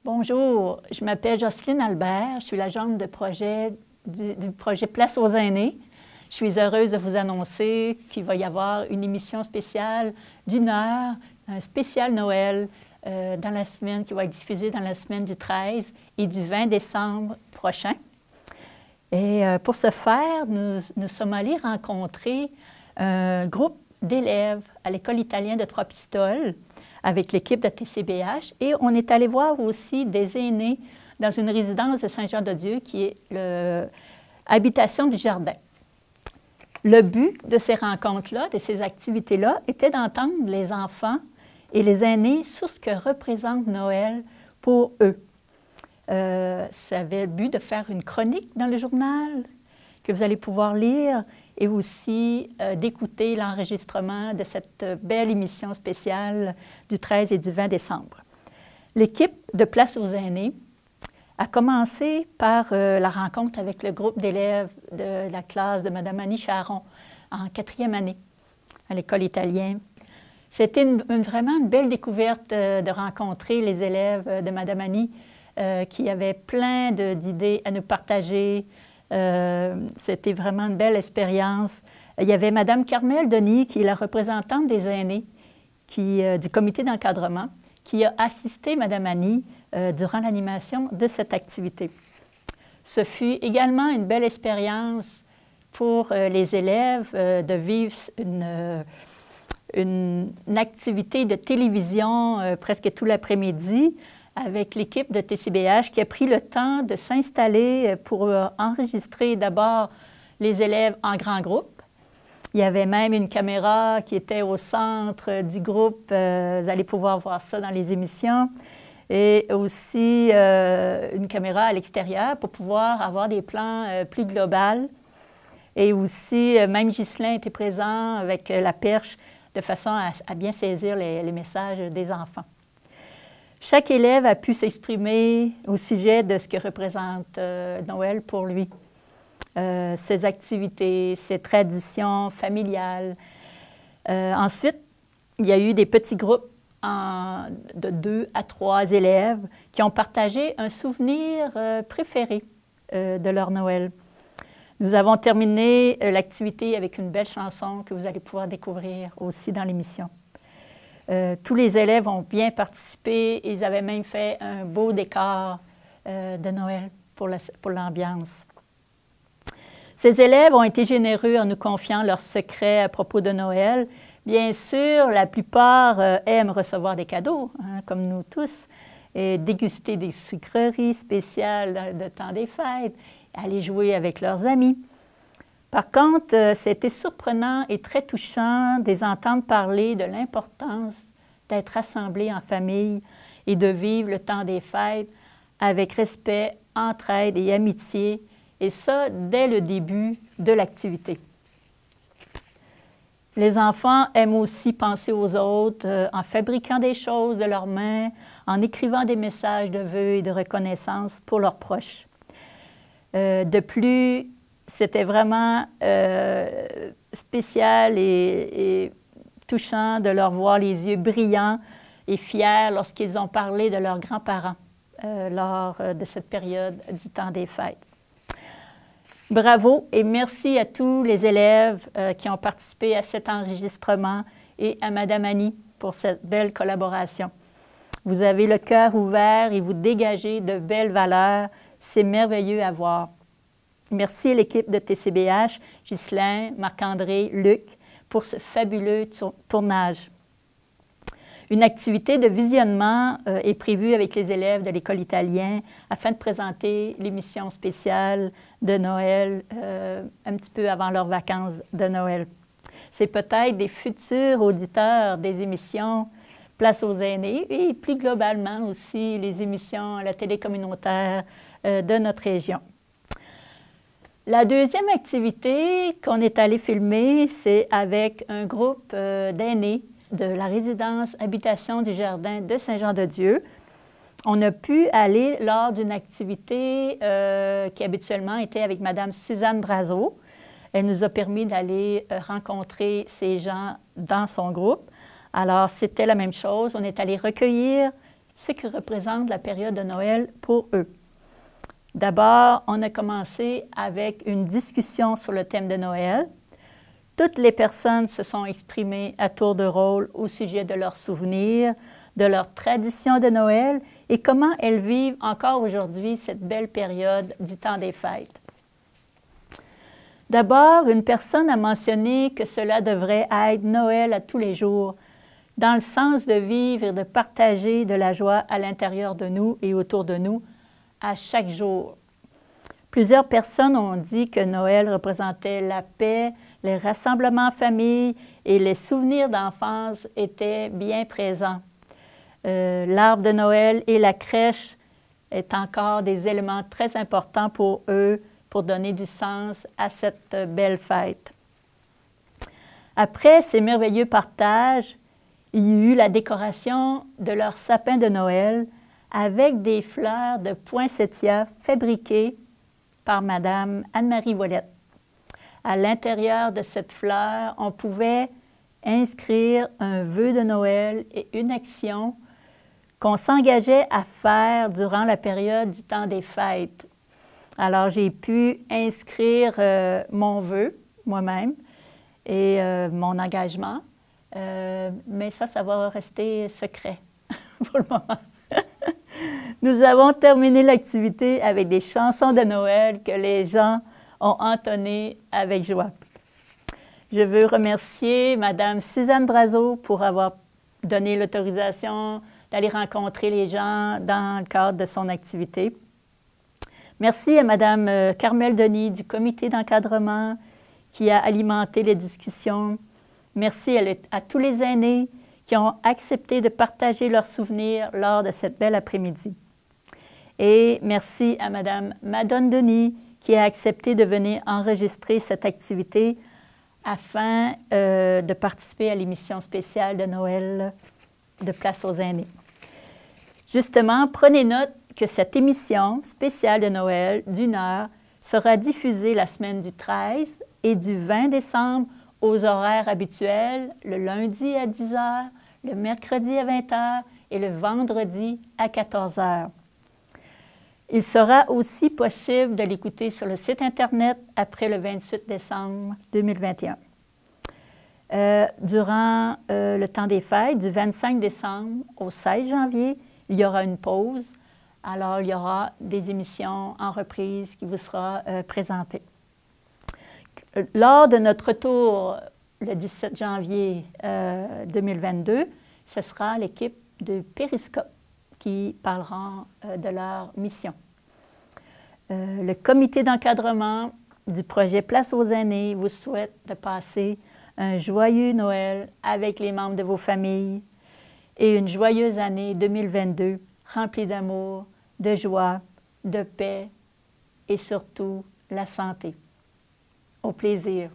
Bonjour, je m'appelle Jocelyne Albert, je suis l'agente de projet du projet Place aux aînés. Je suis heureuse de vous annoncer qu'il va y avoir une émission spéciale d'1 heure, un spécial Noël dans la semaine qui va être diffusée dans la semaine du 13 et du 20 décembre prochain. Et pour ce faire, nous sommes allés rencontrer un groupe d'élèves à l'École italienne de Trois-Pistoles avec l'équipe de TCBH et on est allé voir aussi des aînés dans une résidence de Saint-Jean-de-Dieu qui est l'habitation du jardin. Le but de ces rencontres-là, de ces activités-là, était d'entendre les enfants et les aînés sur ce que représente Noël pour eux. Ça avait le but de faire une chronique dans le journal que vous allez pouvoir lire et aussi d'écouter l'enregistrement de cette belle émission spéciale du 13 et du 20 décembre. L'équipe de Place aux aînés a commencé par la rencontre avec le groupe d'élèves de la classe de Mme Annie Charon en 4e année à l'École italienne. C'était vraiment une belle découverte de rencontrer les élèves de Mme Annie qui avaient plein d'idées à nous partager. C'était vraiment une belle expérience. Il y avait Mme Carmel Denis, qui est la représentante des aînés du comité d'encadrement, qui a assisté Mme Annie durant l'animation de cette activité. Ce fut également une belle expérience pour les élèves de vivre une activité de télévision presque tout l'après-midi avec l'équipe de TCBH qui a pris le temps de s'installer pour enregistrer d'abord les élèves en grand groupe. Il y avait même une caméra qui était au centre du groupe. Vous allez pouvoir voir ça dans les émissions. Et aussi une caméra à l'extérieur pour pouvoir avoir des plans plus globaux. Et aussi, même Ghislain était présent avec la perche de façon à bien saisir les messages des enfants. Chaque élève a pu s'exprimer au sujet de ce que représente Noël pour lui. Ses activités, ses traditions familiales. Ensuite, il y a eu des petits groupes de 2 à 3 élèves qui ont partagé un souvenir préféré de leur Noël. Nous avons terminé l'activité avec une belle chanson que vous allez pouvoir découvrir aussi dans l'émission. Tous les élèves ont bien participé. Ils avaient même fait un beau décor de Noël pour l'ambiance. Ces élèves ont été généreux en nous confiant leurs secrets à propos de Noël. Bien sûr, la plupart aiment recevoir des cadeaux, hein, comme nous tous, et déguster des sucreries spéciales de temps des fêtes, aller jouer avec leurs amis. Par contre, c'était surprenant et très touchant de les entendre parler de l'importance d'être rassemblés en famille et de vivre le temps des fêtes avec respect, entraide et amitié, et ça dès le début de l'activité. Les enfants aiment aussi penser aux autres en fabriquant des choses de leurs mains, en écrivant des messages de vœux et de reconnaissance pour leurs proches. De plus, c'était vraiment spécial et touchant de leur voir les yeux brillants et fiers lorsqu'ils ont parlé de leurs grands-parents lors de cette période du temps des fêtes. Bravo et merci à tous les élèves qui ont participé à cet enregistrement et à Mme Annie pour cette belle collaboration. Vous avez le cœur ouvert et vous dégagez de belles valeurs. C'est merveilleux à voir. Merci à l'équipe de TCBH, Ghislain, Marc-André, Luc, pour ce fabuleux tournage. Une activité de visionnement est prévue avec les élèves de l'École italienne afin de présenter l'émission spéciale de Noël un petit peu avant leurs vacances de Noël. C'est peut-être des futurs auditeurs des émissions Place aux aînés et plus globalement aussi les émissions à la télé communautaire de notre région. La deuxième activité qu'on est allé filmer, c'est avec un groupe d'aînés de la résidence Habitation du Jardin de Saint-Jean-de-Dieu. On a pu aller lors d'une activité qui habituellement était avec Mme Suzanne Brazeau. Elle nous a permis d'aller rencontrer ces gens dans son groupe. Alors, c'était la même chose. On est allé recueillir ce que représente la période de Noël pour eux. D'abord, on a commencé avec une discussion sur le thème de Noël. Toutes les personnes se sont exprimées à tour de rôle au sujet de leurs souvenirs, de leurs traditions de Noël et comment elles vivent encore aujourd'hui cette belle période du temps des fêtes. D'abord, une personne a mentionné que cela devrait être Noël à tous les jours, dans le sens de vivre et de partager de la joie à l'intérieur de nous et autour de nous à chaque jour. Plusieurs personnes ont dit que Noël représentait la paix, les rassemblements en famille et les souvenirs d'enfance étaient bien présents. L'arbre de Noël et la crèche est encore des éléments très importants pour eux pour donner du sens à cette belle fête. Après ces merveilleux partages, il y a eu la décoration de leur sapin de Noël avec des fleurs de poinsettia fabriquées par Madame Anne-Marie Ouellette. À l'intérieur de cette fleur, on pouvait inscrire un vœu de Noël et une action qu'on s'engageait à faire durant la période du temps des fêtes. Alors, j'ai pu inscrire mon vœu moi-même et mon engagement, mais ça va rester secret pour le moment. Nous avons terminé l'activité avec des chansons de Noël que les gens ont entonnées avec joie. Je veux remercier Mme Suzanne Brazeau pour avoir donné l'autorisation d'aller rencontrer les gens dans le cadre de son activité. Merci à Mme Carmel Denis du comité d'encadrement qui a alimenté les discussions. Merci à tous les aînés qui ont accepté de partager leurs souvenirs lors de cette belle après-midi. Et merci à Mme Madone Denis qui a accepté de venir enregistrer cette activité afin de participer à l'émission spéciale de Noël de Place aux aînés. Justement, prenez note que cette émission spéciale de Noël d'1 heure sera diffusée la semaine du 13 et du 20 décembre aux horaires habituels, le lundi à 10 heures, le mercredi à 20 heures et le vendredi à 14 heures. Il sera aussi possible de l'écouter sur le site Internet après le 28 décembre 2021. Durant le temps des fêtes, du 25 décembre au 16 janvier, il y aura une pause. Alors, il y aura des émissions en reprise qui vous seront présentées. Lors de notre retour le 17 janvier 2022, ce sera l'équipe de Périscope qui parlera de leur mission. Le comité d'encadrement du projet Place aux aînés vous souhaite de passer un joyeux Noël avec les membres de vos familles et une joyeuse année 2022 remplie d'amour, de joie, de paix et surtout la santé. Au plaisir.